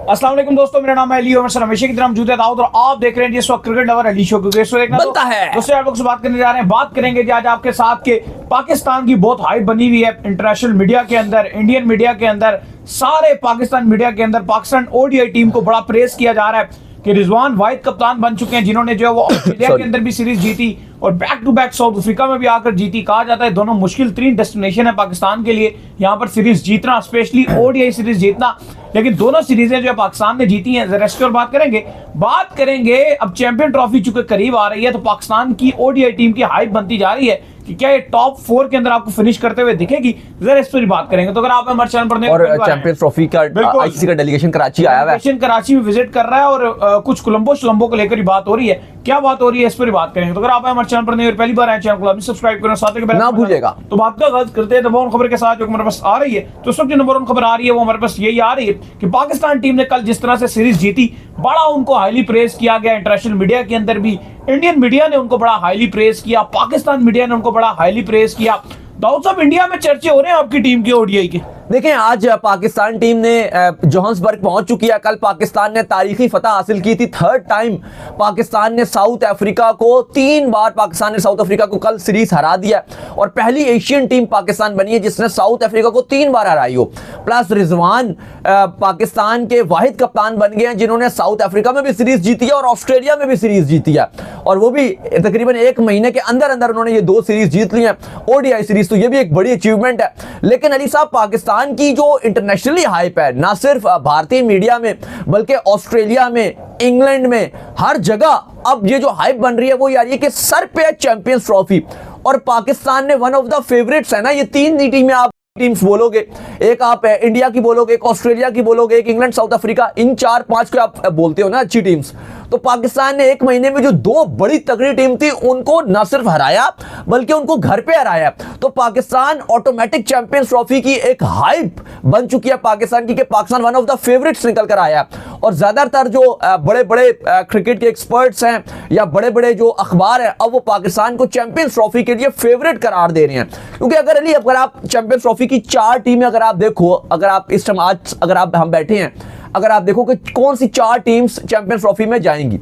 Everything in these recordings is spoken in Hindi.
अस्सलाम वालेकुम दोस्तों, मेरा नाम है अली और हमेशा की तरह मौजूद है दाऊद और आप देख रहे हैं जिस वक्त क्रिकेट लवर अली शो को बनता है। दोस्तों आप लोग से बात करने जा रहे हैं, बात करेंगे आज आपके साथ के पाकिस्तान की बहुत हाइप बनी हुई है इंटरनेशनल मीडिया के अंदर, इंडियन मीडिया के अंदर, सारे पाकिस्तान मीडिया के अंदर पाकिस्तान ओडीआई टीम को बड़ा प्रेस किया जा रहा है कि रिजवान वाहिद कप्तान बन चुके हैं जिन्होंने जो है वो ऑस्ट्रेलिया के अंदर भी सीरीज जीती और back to back South Africa में भी आकर जीती। कहा जाता है दोनों मुश्किल तरीन डेस्टिनेशन है पाकिस्तान के लिए यहाँ पर सीरीज जीतना, स्पेशली ओडीआई सीरीज जीतना, लेकिन दोनों सीरीजें जो है पाकिस्तान ने जीती हैं। रेस्ट की और बात करेंगे अब चैंपियन ट्रॉफी चूंकि करीब आ रही है तो पाकिस्तान की ओडीआई टीम की हाइप बनती जा रही है कि क्या ये टॉप 4 के अंदर आपको फिनिश करते हुए दिखेगी, जरा इस पर बात करेंगे। तो अगर आप हमारे चैनल पर और चैंपियंस ट्रॉफी का आईसीसी का डेलीगेशन कराची आया हुआ है, कराची में विजिट कर रहा है और कुछ कोलंबो को लेकर ही बात हो रही है। क्या बात हो रही है इस पर बात करेंगे। तो अगर आप हमारे चैनल पर नहीं और पहली बार आए चैनल को सब्सक्राइब करें, साथ ही ना भूलिएगा। तो बात का आगाज करते हैं नंबर 1 खबर के साथ जो हमारे पास आ रही है। तो उस वक्त जो नंबर 1 खबर आ रही है वो हमारे पास यही आ रही है कि पाकिस्तान टीम ने कल जिस तरह से सीरीज जीती, बड़ा उनको हाईली प्रेस किया गया इंटरनेशनल मीडिया के अंदर भी। इंडियन मीडिया ने उनको बड़ा हाईली प्रेस किया, पाकिस्तान मीडिया ने उनको बड़ा हाईली प्रेस किया। दाऊद साहब, इंडिया में चर्चे हो रहे हैं आपकी टीम के ओडीआई के। देखें, आज पाकिस्तान टीम ने जोहान्सबर्ग पहुंच चुकी है। कल पाकिस्तान ने तारीखी फतह हासिल की थी। थर्ड टाइम पाकिस्तान ने साउथ अफ्रीका को 3 बार पाकिस्तान ने साउथ अफ्रीका को कल सीरीज हरा दिया और पहली एशियन टीम पाकिस्तान बनी है जिसने साउथ अफ्रीका को 3 बार हराई हो। प्लस रिजवान पाकिस्तान के वाहिद कप्तान बन गए हैं जिन्होंने साउथ अफ्रीका में भी सीरीज जीती है और ऑस्ट्रेलिया में भी सीरीज जीती है, और वो भी तकरीबन 1 महीने के अंदर अंदर उन्होंने ये 2 सीरीज जीत ली हैं ओडीआई सीरीज। तो ये भी एक बड़ी अचीवमेंट है। लेकिन अली साहब, पाकिस्तान की जो इंटरनेशनली हाइप है ना सिर्फ भारतीय मीडिया में बल्कि ऑस्ट्रेलिया में, इंग्लैंड में, हर जगह अब ये जो हाइप बन रही है वो यार ये कि सर पे है चैंपियंस ट्रॉफी और पाकिस्तान ने वन ऑफ द फेवरेट्स है ना, ये 3 टीमें आप टीम्स बोलोगे, एक आप इंडिया की बोलोगे, एक ऑस्ट्रेलिया की बोलोगे, एक इंग्लैंड साउथ अफ्रीका, इन 4-5 को आप बोलते हो ना अच्छी टीम्स। तो पाकिस्तान ने 1 महीने में जो 2 बड़ी तगड़ी टीम थी उनको न सिर्फ हराया बल्कि उनको घर पे हराया। तो पाकिस्तान ऑटोमेटिक चैंपियंस ट्रॉफी की एक हाइप बन चुकी है पाकिस्तान की कि Pakistan one of the favourites निकल कर आया। और ज्यादातर जो बड़े बड़े क्रिकेट के एक्सपर्ट्स हैं या बड़े बड़े जो अखबार हैं अब वो पाकिस्तान को चैंपियंस ट्रॉफी के लिए फेवरेट करार दे रहे हैं। क्योंकि अगर आप चैंपियंस ट्रॉफी की 4 टीमें अगर आप देखो, अगर आप इस टाइम आज अगर आप हम बैठे हैं, अगर आप देखो कि कौन सी 4 टीम्स चैंपियंस ट्रॉफी में जाएंगी।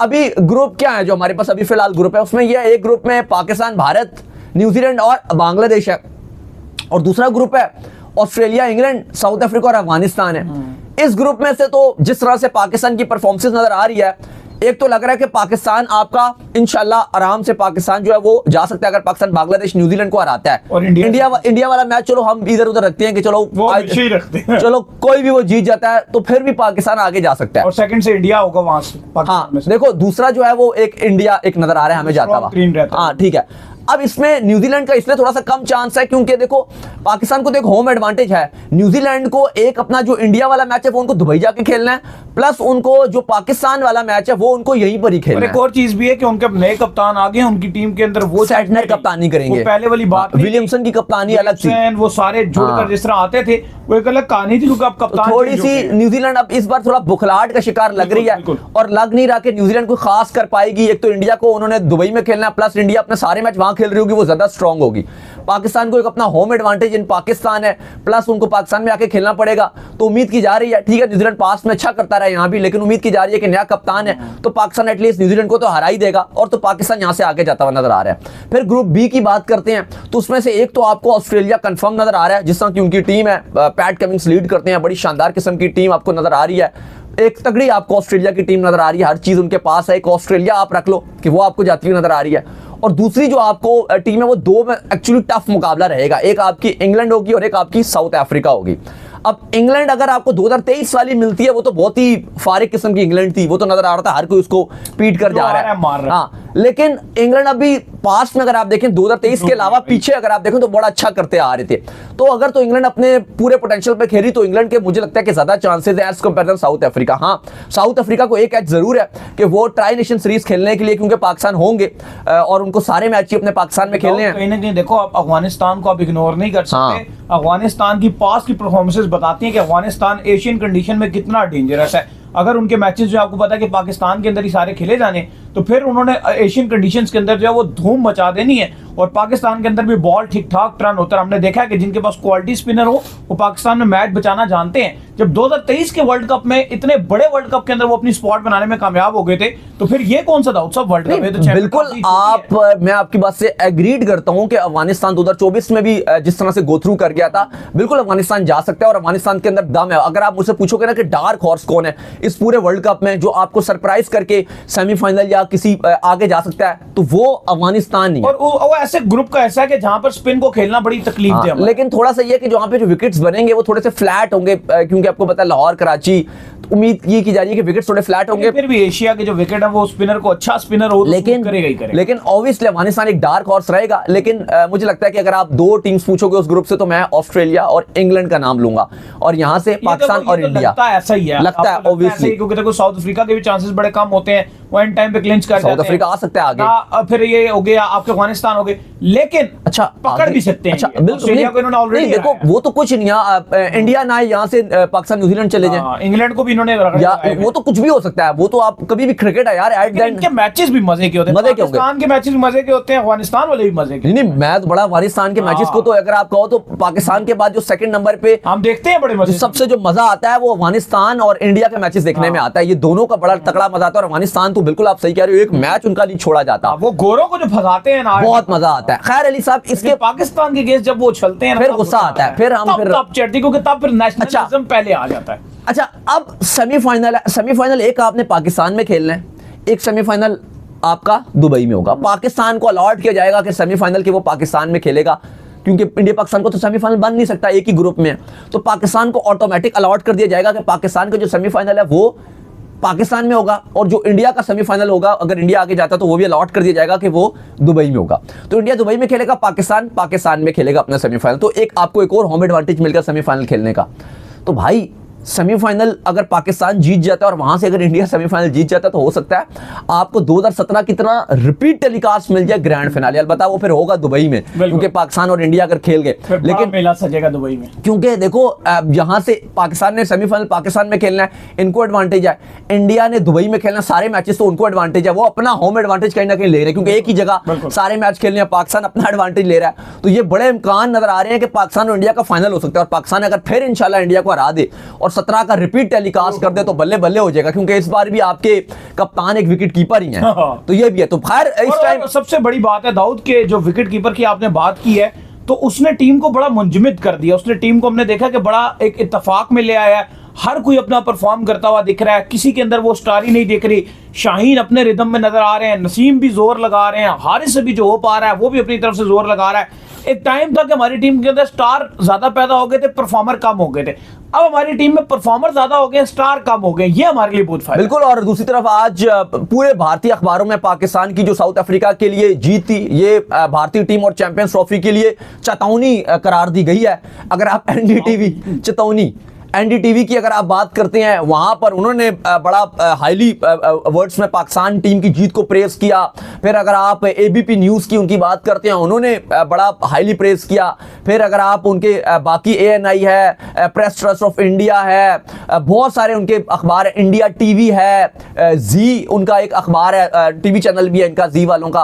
अभी ग्रुप क्या है जो हमारे पास अभी फिलहाल ग्रुप है, उसमें यह एक ग्रुप में पाकिस्तान, भारत, न्यूजीलैंड और बांग्लादेश है, और दूसरा ग्रुप है ऑस्ट्रेलिया, इंग्लैंड, साउथ अफ्रीका और अफगानिस्तान है। इस ग्रुप में से तो जिस तरह से पाकिस्तान की परफॉर्मेंस नजर आ रही है, एक तो लग रहा है कि पाकिस्तान आपका इंशाल्लाह आराम से पाकिस्तान जो है वो जा सकता है अगर पाकिस्तान बांग्लादेश, न्यूजीलैंड को हराता है। और इंडिया वाला मैच चलो हम इधर उधर रखते हैं कि चलो चलो कोई भी वो जीत जाता है तो फिर भी पाकिस्तान आगे जा सकता है और सेकंड से इंडिया होगा वहां से। हाँ, देखो दूसरा जो है वो एक इंडिया एक नजर आ रहा है हमें जाता हुआ। हाँ ठीक है। अब इसमें न्यूजीलैंड का इसलिए थोड़ा सा कम चांस है क्योंकि देखो पाकिस्तान को तो एक होम एडवांटेज है। न्यूजीलैंड को एक अपना जो इंडिया वाला मैच है वो उनको दुबई जाके खेलना है, प्लस उनको जो पाकिस्तान वाला मैच है वो उनको यहीं पर ही खेलना है। एक और चीज भी है कि उनके नए कप्तान आ गए, उनकी टीम के अंदर वो सेटनर कप्तानी करेंगे, पहले वाली बात विलियमसन की कप्तानी अलग थी, वो सारे जुड़कर जिस तरह आते थे वो एक अलग कहानी थी। क्योंकि अब कप्तान थोड़ी सी न्यूजीलैंड अब इस बार थोड़ा बुखलाहट का शिकार लग रही है और लग नहीं रहा कि न्यूजीलैंड को खास कर पाएगी। एक तो इंडिया को उन्होंने दुबई में खेलना, प्लस इंडिया अपने सारे मैच वहां खेल रही होगी, वो ज्यादा स्ट्रांग होगी। पाकिस्तान को एक अपना होम एडवांटेज इन पाकिस्तान है, प्लस उनको पाकिस्तान में आके खेलना पड़ेगा। तो उम्मीद की जा रही है, ठीक है न्यूजीलैंड पास में अच्छा करता रहा यहाँ भी, लेकिन उम्मीद की जा रही है कि नया कप्तान है तो पाकिस्तान एटलीस्ट न्यूजीलैंड को तो हरा ही देगा और तो पाकिस्तान यहाँ से आगे जाता हुआ नजर आ रहा है। फिर ग्रुप बी की बात करते हैं तो उसमें से एक तो आपको ऑस्ट्रेलिया कंफर्म नजर आ रहा है, जिस तरह की उनकी टीम है, पैट कमिंस लीड करते हैं, बड़ी शानदार किस्म की टीम आपको नजर आ रही है। एक तगड़ी आपको ऑस्ट्रेलिया की टीम नजर आ रही है, हर चीज उनके पास है। एक ऑस्ट्रेलिया आप रख लो कि वो आपको जाती हुई नजर आ रही है, और दूसरी जो आपको टीम है वो 2 में एक्चुअली टफ मुकाबला रहेगा, एक आपकी इंग्लैंड होगी और एक आपकी साउथ अफ्रीका होगी। अब इंग्लैंड अगर आपको 2023 वाली मिलती है वो तो बहुत ही फारिग किस्म की इंग्लैंड थी, वो तो नजर आ रहा था हर कोई उसको पीट कर जा रहा है। हाँ, लेकिन इंग्लैंड अभी पास्ट में अगर आप देखें 2023 के अलावा पीछे अगर आप देखें तो बड़ा अच्छा करते आ रहे थे। तो अगर तो इंग्लैंड अपने पूरे पोटेंशियल पे खेली तो इंग्लैंड के मुझे लगता है कि ज्यादा चांसेस है एज कंपेयर साउथ अफ्रीका। हाँ, साउथ अफ्रीका को एक एज जरूर है कि वो ट्राई नेशन सीरीज खेलने के लिए, क्योंकि पाकिस्तान होंगे और उनको सारे मैच अपने पाकिस्तान में खेलने हैं। कहीं ना कहीं देखो आप अफगानिस्तान को आप इग्नोर नहीं कर सकते। अफगानिस्तान की पास की परफॉर्मेंसेस बताती हैं कि अफगानिस्तान एशियन कंडीशन में कितना डेंजरस है। अगर उनके मैचेस जो आपको पता है कि पाकिस्तान के अंदर ही सारे खेले जाने तो फिर उन्होंने एशियन कंडीशंस के अंदर जो है वो धूम मचा देनी है। और पाकिस्तान के अंदर भी बॉल ठीक ठाक टर्न होता है। हमने देखा है कि जिनके पास क्वालिटी स्पिनर हो वो पाकिस्तान में मैच बचाना जानते हैं। जब 2023 के वर्ल्ड कप में इतने बड़े वर्ल्ड कप के अंदर वो अपनी स्पॉट बनाने में कामयाब हो गए थे, तो फिर ये कौन सा था उत्सव वर्ल्ड कप? ये तो बिल्कुल मैं आपकी बात से एग्रीड करता हूं कि अफगानिस्तान 2024 में भी जिस तरह से गो थ्रू कर गया था, बिल्कुल अफगानिस्तान जा सकता है और अफगानिस्तान के अंदर दम है। अगर आप मुझसे पूछोगे ना कि डार्क हॉर्स कौन है इस पूरे वर्ल्ड कप में जो आपको सरप्राइज करके सेमीफाइनल या किसी आगे जा सकता है, तो वो अफगानिस्तान ही है। और वो ऐसे ग्रुप का ऐसा है कि जहां पर स्पिन को खेलना बड़ी तकलीफ है। लेकिन थोड़ा सा ये कि जहां पे जो विकेट्स बनेंगे वो थोड़े से फ्लैट होंगे, क्योंकि आपको पता है लाहौर कराची, तो उम्मीद ये की जा रही है कि विकेट्स थोड़े फ्लैट होंगे। फिर भी एशिया के जो विकेट है वो स्पिनर को अच्छा स्पिनर हो लेकिन करेगा ही करेगा। लेकिन ऑब्वियसली अफगानिस्तान एक डार्क हॉर्स रहेगा। लेकिन मुझे लगता है कि अगर आप दो टीम्स पूछोगे उस ग्रुप से, तो मैं ऑस्ट्रेलिया और इंग्लैंड का नाम लूंगा और यहां से पाकिस्तान और इंडिया। लगता है ऐसा ही है, लगता है ऑब्वियसली, क्योंकि देखो साउथ अफ्रीका के भी चांसेस बड़े कम होते हैं, वो एंड टाइम पे क्लिंच कर जाते हैं। साउथ अफ्रीका आ सकता है आगे, फिर ये हो गया आपके अफगानिस्तान हो गए, लेकिन अच्छा पकड़ भी सकते हैं। अच्छा बिल्कुल, इन्होंने ऑलरेडी देखो वो तो कुछ नहीं, इंडिया ना यहाँ से पाकिस्तान न्यूजीलैंड चले जाए, इंग्लैंड को भी इन्होंने वो तो कुछ भी हो सकता है, वो तो आप कभी भी क्रिकेट है यार। एट इनके मैचेस भी मजे के होते हैं, पाकिस्तान के मैचेस भी मजे के होते हैं, अफगानिस्तान वाले भी मजे के। नहीं मैं तो बड़ा अफगानिस्तान के मैचेस को, तो अगर आप कहो तो पाकिस्तान के बाद जो सेकंड नंबर पे हम देखते हैं बड़े मजे, सबसे जो मजा आता है वो अफगानिस्तान और इंडिया के मैचेस देखने में आता है। ये दोनों का बड़ा तगड़ा मजा आता है। और अफगानिस्तान तो बिल्कुल आप सही कह रहे हो, एक मैच उनका नहीं छोड़ा जाता, वो गोरों को जो भगाते हैं ना, बहुत मजा आता है। खैर अली साहब, इसके पाकिस्तान के गेस्ट जब वो चलते हैं फिर गुस्सा आता है, फिर हम फिर चढ़ती, क्योंकि तब फिर नेशनलिज्म पहले आ जाता है। अच्छा, अब सेमीफाइनल है। सेमीफाइनल एक आपने पाकिस्तान में खेलना है, एक सेमीफाइनल आपका दुबई में होगा। पाकिस्तान को अलॉट किया जाएगा कि सेमीफाइनल के वो पाकिस्तान में खेलेगा, क्योंकि इंडिया पाकिस्तान को तो सेमीफाइनल बन नहीं सकता, एक ही ग्रुप में है। तो पाकिस्तान को ऑटोमेटिक अलॉट कर दिया जाएगा कि पाकिस्तान का जो सेमीफाइनल है वो पाकिस्तान में होगा, और जो इंडिया का सेमीफाइनल होगा, अगर इंडिया आगे जाता तो वो भी अलॉट कर दिया जाएगा कि वो दुबई में होगा। तो इंडिया दुबई में खेलेगा, पाकिस्तान में खेलेगा अपना सेमीफाइनल। तो एक आपको एक और होम एडवांटेज मिल गया सेमीफाइनल खेलने का। तो भाई सेमीफाइनल अगर पाकिस्तान जीत जाता है और वहां से अगर इंडिया सेमीफाइनल जीत जाता है, तो हो सकता है आपको 2017 की तरह रिपीट टेलीकास्ट मिल जाए ग्रैंड फिनाले। अलबत्ता वो फिर होगा दुबई में, क्योंकि पाकिस्तान और इंडिया अगर खेल गए, लेकिन मेला सजेगा दुबई में। क्योंकि देखो यहां से पाकिस्तान ने सेमीफाइनल पाकिस्तान में खेलना है, इनको एडवांटेज है। इंडिया ने दुबई में खेलना, सारे मैचेस तो उनको एडवांटेज है। वो अपना होम एडवांटेज कहीं ना कहीं ले रहे हैं, क्योंकि एक ही जगह सारे मैच खेलने हैं। पाकिस्तान अपना एडवांटेज ले रहा है। तो ये बड़े इम्कान नजर आ रहे हैं कि पाकिस्तान और इंडिया का फाइनल हो सकता है। और पाकिस्तान अगर फिर इंशाल्लाह इंडिया को हरा दे और 17 का रिपीट टेलीकास्ट कर दे, तो बल्ले बल्ले हो जाएगा, क्योंकि इस बार भी आपके कप्तान एक विकेट कीपर ही है। तो ये भी है। तो खैर इस टाइम सबसे बड़ी बात है दाऊद के, जो विकेट कीपर की आपने बात की है, तो उसने टीम को बड़ा मुंजमद कर दिया। उसने टीम को, हमने देखा कि बड़ा एक इत्तेफाक में ले आया है। हर कोई अपना परफॉर्म करता हुआ दिख रहा है, किसी के अंदर वो स्टार ही नहीं दिख रही। शाहीन अपने रिदम में नजर आ रहे हैं, नसीम भी जोर लगा रहे हैं, हारिस से भी जो हो पा रहा है वो भी अपनी तरफ से जोर लगा रहा है। एक टाइम था कि हमारी टीम के अंदर स्टार ज्यादा पैदा हो गए थे, परफॉर्मर कम हो गए थे। अब हमारी टीम में परफॉर्मर ज्यादा हो गए, स्टार कम हो गए। ये हमारे लिए बहुत फायदा। बिल्कुल। और दूसरी तरफ आज पूरे भारतीय अखबारों में पाकिस्तान की जो साउथ अफ्रीका के लिए जीत थी, ये भारतीय टीम और चैंपियंस ट्रॉफी के लिए चेतावनी करार दी गई है। अगर आप एनडीटीवी चेतावनी एनडीटीवी की अगर आप बात करते हैं, वहां पर उन्होंने बड़ा हाईली वर्ड्स में पाकिस्तान टीम की जीत को प्रेस किया। फिर अगर आप एबीपी न्यूज की उनकी बात करते हैं, उन्होंने बड़ा हाईली प्रेस किया। फिर अगर आप उनके बाकी एएनआई है, प्रेस ट्रस्ट ऑफ इंडिया है, बहुत सारे उनके अखबार है, इंडिया टीवी है, जी उनका एक अखबार है, टीवी चैनल भी है इनका, जी वालों का,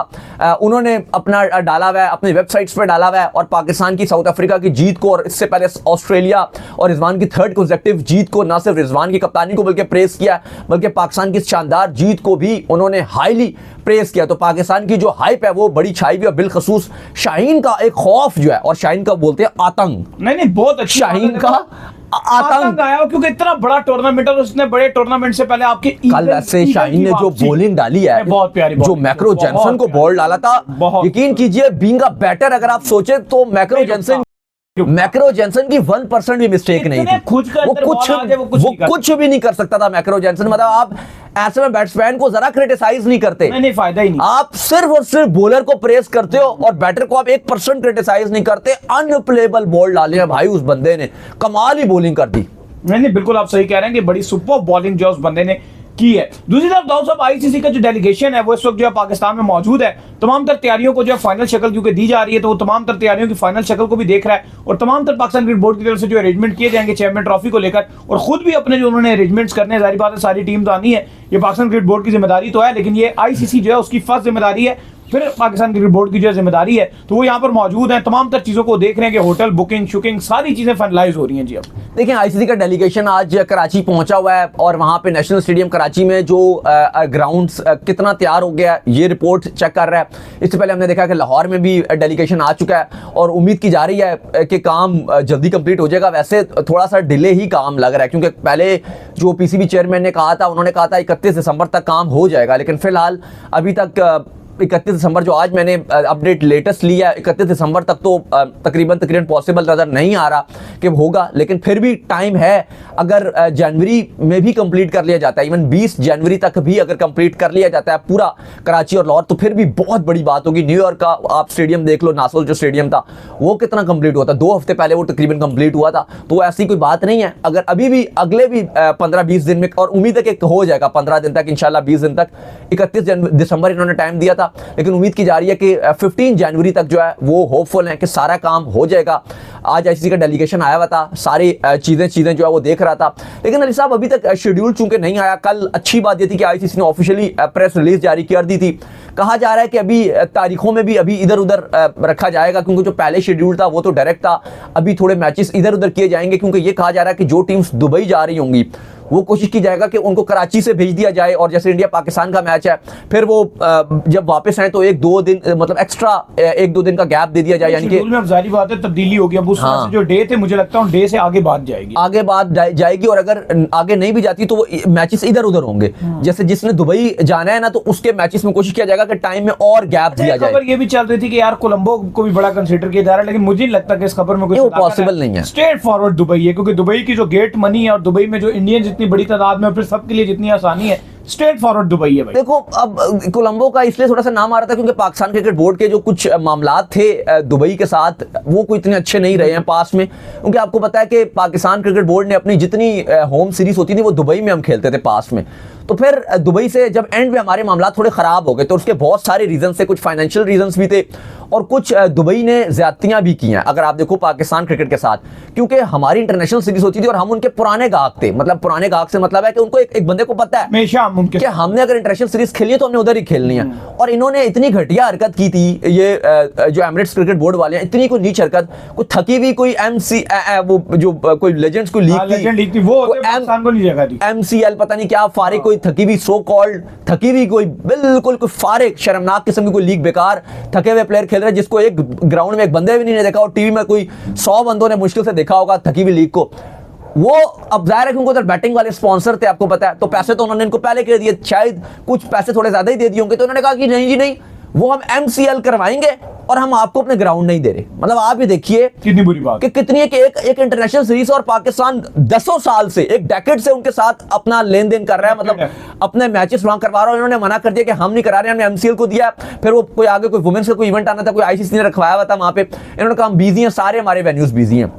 उन्होंने अपना डाला हुआ है, अपने वेबसाइट्स पर डाला हुआ है। और पाकिस्तान की साउथ अफ्रीका की जीत को, और इससे पहले ऑस्ट्रेलिया और रिजवान की थर्ड कंसेक्टिव जीत को, ना सिर्फ रिजवान की कप्तानी को बल्कि प्रेस किया, बल्कि पाकिस्तान की शानदार जीत को भी उन्होंने हाईली प्रेस किया। तो पाकिस्तान की जो हाइप है वो बड़ी छाई हुई है। बिलखसूस शाहीन का एक खौफ जो है, और शाहीन का बोलते हैं आतंक, नहीं बहुत अच्छा शाहीन का आतंक आया, क्योंकि इतना बड़ा टूर्नामेंट, और उसने बड़े टूर्नामेंट से पहले आपके कल वैसे शाहीन ने जो बॉलिंग डाली है, बहुत प्यारी, जो मैक्रो जॉनसन को बॉल डाला था, यकीन कीजिए बीइंग अ बैटर अगर आप सोचे तो मैक्रो जॉनसन की 1% भी मिस्टेक नहीं थी। वो कुछ भी नहीं कर सकता था मैक्रो जॉनसन। मतलब आप ऐसे में बैट्समैन को जरा क्रिटिसाइज नहीं करते, नहीं फायदा ही नहीं। आप सिर्फ और सिर्फ बॉलर को प्रेस करते हो और बैटर को आप 1% क्रिटिसाइज नहीं करते। अनप्लेबल बॉल डाले हैं भाई उस बंदे ने, कमाल ही बॉलिंग कर दी। नहीं बिल्कुल आप सही कह रहे हैं कि बड़ी सुपर बॉलिंग जो उस बंदे ने की है। दूसरी तरफ दाऊद साहब आईसीसी का जो डेलीगेशन है वो इस वक्त जो है पाकिस्तान में मौजूद है, तमाम तर तैयारियों को जो है फाइनल शक्ल क्योंकि दी जा रही है, तो वो तमाम तर तैयारियों की फाइनल शक्ल को भी देख रहा है और तमाम तर पाकिस्तान क्रिकेट बोर्ड की तरफ से जो अरेंजमेंट किए जाएंगे चैंपियन ट्रॉफी को लेकर, और खुद भी अपने जो उन्होंने अरेंजमेंट्स करने हैं, जाहिर बात है सारी टीम तो आनी है, ये पाकिस्तान क्रिकेट बोर्ड की जिम्मेदारी तो है, लेकिन ये आईसीसी जो है उसकी फर्स्ट जिम्मेदारी है, फिर पाकिस्तान क्रिकेट बोर्ड की जो जिम्मेदारी है, तो वो यहाँ पर मौजूद है, तमाम तर चीजों को देख रहे हैं कि होटल बुकिंग शुकिंग सारी चीजें फाइनलाइज हो रही हैं। जी अब देखिए आईसीसी का डेलीगेशन आज कराची पहुंचा हुआ है और वहां पे नेशनल स्टेडियम कराची में जो ग्राउंड्स कितना तैयार हो गया ये रिपोर्ट चेक कर रहा है। इससे पहले हमने देखा कि लाहौर में भी डेलीगेशन आ चुका है और उम्मीद की जा रही है कि काम जल्दी कंप्लीट हो जाएगा। वैसे थोड़ा सा डिले ही काम लग रहा है क्योंकि पहले जो पीसीबी चेयरमैन ने कहा था, उन्होंने कहा था 31 दिसंबर तक काम हो जाएगा, लेकिन फिलहाल अभी तक 31 दिसंबर जो आज मैंने अपडेट लेटेस्ट लिया, 31 दिसंबर तक तो तकरीबन पॉसिबल नज़र नहीं आ रहा कि होगा, लेकिन फिर भी टाइम है। अगर जनवरी में भी कंप्लीट कर लिया जाता है, इवन 20 जनवरी तक भी अगर कंप्लीट कर लिया जाता है पूरा कराची और लाहौर, तो फिर भी बहुत बड़ी बात होगी। न्यूयॉर्क का आप स्टेडियम देख लो, नासोल जो स्टेडियम था वो कितना कंप्लीट हुआ था, 2 हफ्ते पहले वो तकरीबन कंप्लीट हुआ था, तो ऐसी कोई बात नहीं है। अगर अभी भी अगले भी 15-20 दिन में, और उम्मीद है कि हो जाएगा 15 दिन तक इंशाल्लाह, 20 दिन तक, 31 दिसंबर इन्होंने टाइम दिया था, लेकिन उम्मीद की जा रही है कि 15 जनवरी तक जो है वो होपफुल है कि सारा काम हो जाएगा। आज आईसीसी का डेलीगेशन आया हुआ था, सारी चीजें जो है वो देख रहा था, लेकिन अली साहब अभी तक शेड्यूल चूंकि नहीं आया। कल अच्छी बात ये थी कि आईसीसी ने ऑफिशियली प्रेस रिलीज जारी कर दी थी। कहा जा रहा है कि अभी तारीखों में भी अभी इधर उधर रखा जाएगा, क्योंकि जो पहले शेड्यूल था वो तो डायरेक्ट था, अभी थोड़े मैचेस इधर उधर किए जाएंगे, क्योंकि ये कहा जा रहा है कि जो टीम्स दुबई जा रही होंगी वो कोशिश की जाएगा कि उनको कराची से भेज दिया जाए, और जैसे इंडिया पाकिस्तान का मैच है फिर वो जब वापस आए तो 1-2 दिन मतलब एक्स्ट्रा 1-2 दिन का गैप दे दिया जाए, यानी कि में जारी बात है तब्दीली होगी। अब उस हाँ। जो डे थे मुझे लगता है डे से आगे बात जाएगी, और अगर आगे नहीं भी जाती तो वो मैचेस इधर उधर होंगे। जैसे जिसने दुबई जाना है ना, तो उसके मैचेस में कोशिश किया जाएगा कि टाइम में और गैप दिया जाए। खबर ये भी चल रही थी कि यार कोलंबो को भी बड़ा कंसीडर किया जा रहा है, लेकिन मुझे नहीं लगता कि इस खबर में कोई पॉसिबल नहीं है। स्ट्रेट फॉरवर्ड दुबई है, क्योंकि दुबई की जो गेट मनी है और दुबई में जो इंडियन जितनी बड़ी तादाद में, फिर सबके लिए जितनी आसानी है, स्ट्रेट फॉरवर्ड दुबई है भाई। देखो अब कोलंबो का इसलिए थोड़ा सा नाम आ रहा था क्योंकि पाकिस्तान क्रिकेट बोर्ड के जो कुछ मामलात थे दुबई के साथ वो कोई इतने अच्छे नहीं रहे हैं पास में, क्योंकि आपको पता है कि पाकिस्तान क्रिकेट बोर्ड ने अपनी जितनी होम सीरीज होती थी वो दुबई में हम खेलते थे पास में, तो फिर दुबई से जब एंड में हमारे मामला थोड़े खराब हो गए तो उसके बहुत सारे रीजन थे, कुछ फाइनेंशियल रीजंस भी थे और कुछ दुबई ने ज्यादतियां भी की हैं। अगर आप देखो पाकिस्तान क्रिकेट के साथ, क्योंकि हमारी इंटरनेशनल सीरीज होती थी और हम उनके पुराने गाहक थे, मतलब पुराने गाहक से मतलब है कि उनको एक बंदे को पता है कि हमने अगर इंटरनेशनल सीरीज खेली है तो हमने उधर ही खेलनी है। और इन्होंने इतनी घटिया हरकत की थी ये जो एमिरेट्स क्रिकेट बोर्ड वाले हैं, इतनी कोई नीच हरकत, कोई थकी हुई कोई वो जो कोई लेजेंड्स को लीक थी वो MCL पता नहीं क्या फारिग कोई थकी हुई सो कॉल्ड थकी हुई कोई बिल्कुल कोई फारिग शर्मनाक किस्म की कोई लीग बेकार थके हुए प्लेयर खेल रहे जिसको एक ग्राउंड में एक बंदे भी नहीं देखा और टीवी में कोई 100 बंदों ने मुश्किल से देखा होगा थकी हुई लीग को। वो अब जाहिर है कि उनको उधर बैटिंग वाले स्पॉन्सर थे, आपको पता है, तो पैसे तो उन्होंने इनको पहले कर दिए, शायद कुछ पैसे थोड़े ज्यादा ही दे दिए होंगे, तो उन्होंने कहा कि नहीं जी नहीं, वो हम MCL करवाएंगे और हम आपको अपने ग्राउंड नहीं दे रहे। मतलब आप ये देखिए कितनी बुरी बात कि कितनी एक इंटरनेशनल सीरीज और पाकिस्तान 10 साल से एक डेकेड से उनके साथ अपना लेन देन कर रहा है, मतलब अपने मैचेस वहां करवा रहा है। उन्होंने मना कर दिया कि हम नहीं करा रहे, हमने MCL को दिया। फिर वो कोई आगे कोई वुमेन्स का कोई इवेंट आना था, कोई ICC ने रखवाया हुआ था वहां पे, इन्होंने कहा हम बिजी हैं, सारे हमारे वेन्यूज बिजी हैं।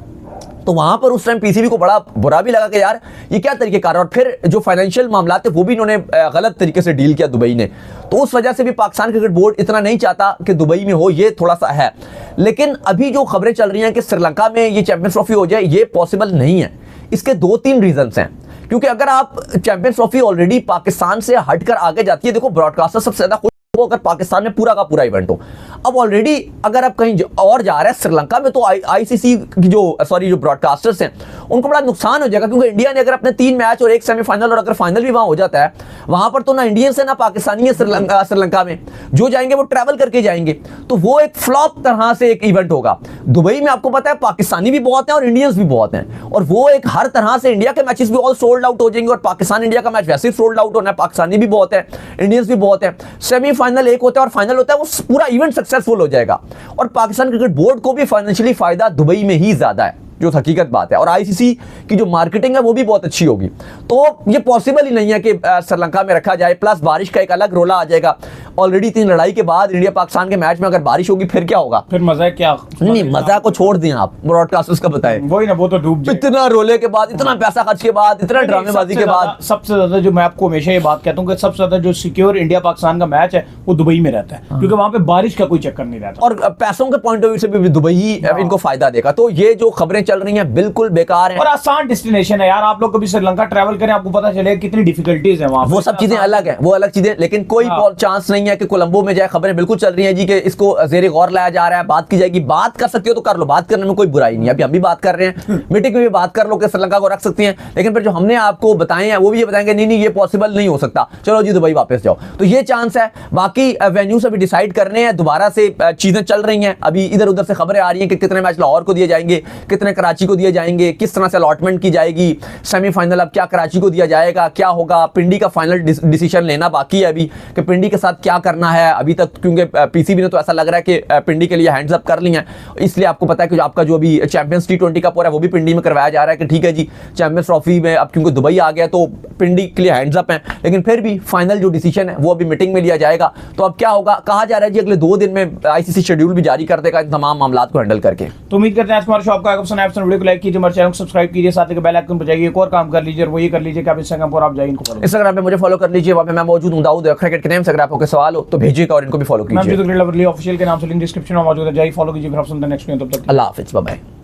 तो वहां पर उस टाइम PCB को बड़ा बुरा भी लगा कि यार ये क्या तरीकेकार है, और फिर जो फाइनेंशियल मामला थे वो भी इन्होंने गलत तरीके से डील किया दुबई ने, तो उस वजह से भी पाकिस्तान क्रिकेट बोर्ड इतना नहीं चाहता कि दुबई में हो, ये थोड़ा सा है। लेकिन अभी जो खबरें चल रही हैं कि श्रीलंका में ये चैंपियंस ट्रॉफी हो जाए, ये पॉसिबल नहीं है। इसके 2-3 रीजंस हैं, क्योंकि अगर आप चैंपियंस ट्रॉफी ऑलरेडी पाकिस्तान से हटकर आगे जाती है, देखो ब्रॉडकास्टर सबसे ज्यादा अगर पाकिस्तान में पूरा का पूरा इवेंट हो, अब ऑलरेडी अगर आप कहीं और जा रहे हैं श्रीलंका में, तो ICC की जो ब्रॉडकास्टर्स हैं उनको बड़ा नुकसान हो जाएगा, क्योंकि इंडिया ने अगर अपने 3 मैच और 1 सेमीफाइनल और अगर फाइनल भी वहां हो जाता है, वहां पर तो ना इंडियंस है ना पाकिस्तानी है श्रीलंका में, जो जाएंगे वो ट्रैवल करके जाएंगे, तो वो एक फ्लॉप तरह से एक इवेंट होगा। दुबई में आपको पता है पाकिस्तानी भी बहुत हैं और इंडियंस भी बहुत हैं, और वो एक हर तरह से इंडिया के मैचेस भी ऑल सोल्ड आउट हो जाएंगे, और पाकिस्तान इंडिया का मैच वैसे ही सोल्ड आउट होना है, पाकिस्तानी भी बहुत है, इंडियंस भी बहुत है। सेमीफाइनल एक होता है और फाइनल होता है, वो पूरा इवेंट सक्सेसफुल हो जाएगा, और पाकिस्तान क्रिकेट बोर्ड को भी फाइनेंशियली फायदा दुबई में ही ज्यादा है। जो हकीकत बात है, और आईसीसी की जो मार्केटिंग है वो भी बहुत अच्छी होगी। तो ये पॉसिबल ही नहीं है कि श्रीलंका में रखा जाए, प्लस बारिश का एक अलग रोला आ जाएगा। ऑलरेडी इतनी लड़ाई के बाद इंडिया पाकिस्तान के मैच में अगर बारिश होगी फिर क्या होगा? फिर मजा क्या? नहीं, मजा को छोड़ दें आप, ब्रॉडकास्टर्स का बताएं। वही ना, वो तो डूब जाए। इतना रोले के बाद, इतना पैसा खर्च के बाद, इतना ड्रामेबाजी के बाद, सबसे ज्यादा जो मैं आपको हमेशा ये बात कहता हूँ कि सबसे ज्यादा जो सिक्योर इंडिया पाकिस्तान का मैच है वो दुबई में रहता है, क्योंकि वहां पे बारिश का कोई चक्कर नहीं रहता, और पैसों के पॉइंट ऑफ व्यू से भी दुबई ही इनको फायदा देगा। तो ये जो खबरें चल रही हैं बिल्कुल बेकार हैं, और आसान डेस्टिनेशन है यार। आप लोग कभी श्रीलंका ट्रैवल करें, आपको पता चलेगा कितनी डिफिकल्टीज है वहां। वो सब चीजें अलग हैं, वो अलग चीजें, लेकिन कोई चांस नहीं है कि कोलंबो में जाए। खबरें बिल्कुल चल रही हैं जी कि इसको ज़ेरे गौर लाया जा रहा है, बात की जाएगी। बात कर सकते हो तो कर लो, बात करने में कोई बुराई नहीं है। अभी हम भी बात कर रहे हैं, मीटिंग में भी बात कर लो कि श्रीलंका को रख सकती हैं, लेकिन फिर जो हमने आपको बताए हैं वो भी ये बताएंगे नहीं नहीं ये पॉसिबल नहीं हो सकता, चलो जी दुबई वापस जाओ। तो ये चांस है। बाकी वेन्यूज अभी डिसाइड करने हैं, दोबारा से चीजें चल रही हैं। अभी इधर उधर से खबरें आ रही हैं कि कितने मैच लाहौर को दिए जाएंगे, कितने कराची को दिए जाएंगे, किस तरह से अलॉटमेंट की जाएगी, सेमीफाइनल अब क्या कराची को दिया जाएगा, क्या होगा। पिंडी का फाइनल डिसीजन लेना बाकी है अभी कि पिंडी के साथ क्या करना है अभी तक, क्योंकि पीसीबी ने तो ऐसा लग रहा है कि पिंडी के लिए हैंड्स अप कर ली हैं। इसलिए आपको पता है कि आपका जो अभी चैंपियंस T20 कप हो रहा है वो भी पिंडी में करवाया जा रहा है कि ठीक है जी चैंपियंस ट्रॉफी में अब क्योंकि दुबई आ गया तो पिंडी के लिए हैंड्स अप है, लेकिन फिर भी फाइनल जो डिसीजन है वो अभी मीटिंग में लिया जाएगा। तो अब क्या होगा, कहा जा रहा है जी अगले 2 दिन में आईसीसी शेड्यूल भी जारी कर देगा इन तमाम मामलों को हैंडल करके। तो उम्मीद करते हैं आज हमारे शो आपको आएगा पसंद आया। वीडियो को लाइक कीजिए, हमारे चैनल को सब्सक्राइब कीजिए, साथ ही बेल आइकन पर जाइए, एक और काम कर लीजिए और वो ये कर लीजिए कि आप इंस्टाग्राम पर आप जाइए इनको फॉलो। इंस्टाग्राम पे मुझे फॉलो कर लीजिए, वहां पे मैं मौजूद हूं, दाऊद क्रिकेट के नेम से। अगर आपको कोई सवाल हो तो भेजिएगा और इनको भी फॉलो कीजिए। ऑफिशियल के नाम से लिंक डिस्क्रिप्शन में मौजूद है, जाइए फॉलो कीजिए। फिर आप सुनते हैं नेक्स्ट वीडियो, तब तक अल्लाह हाफिज, बाय बाय।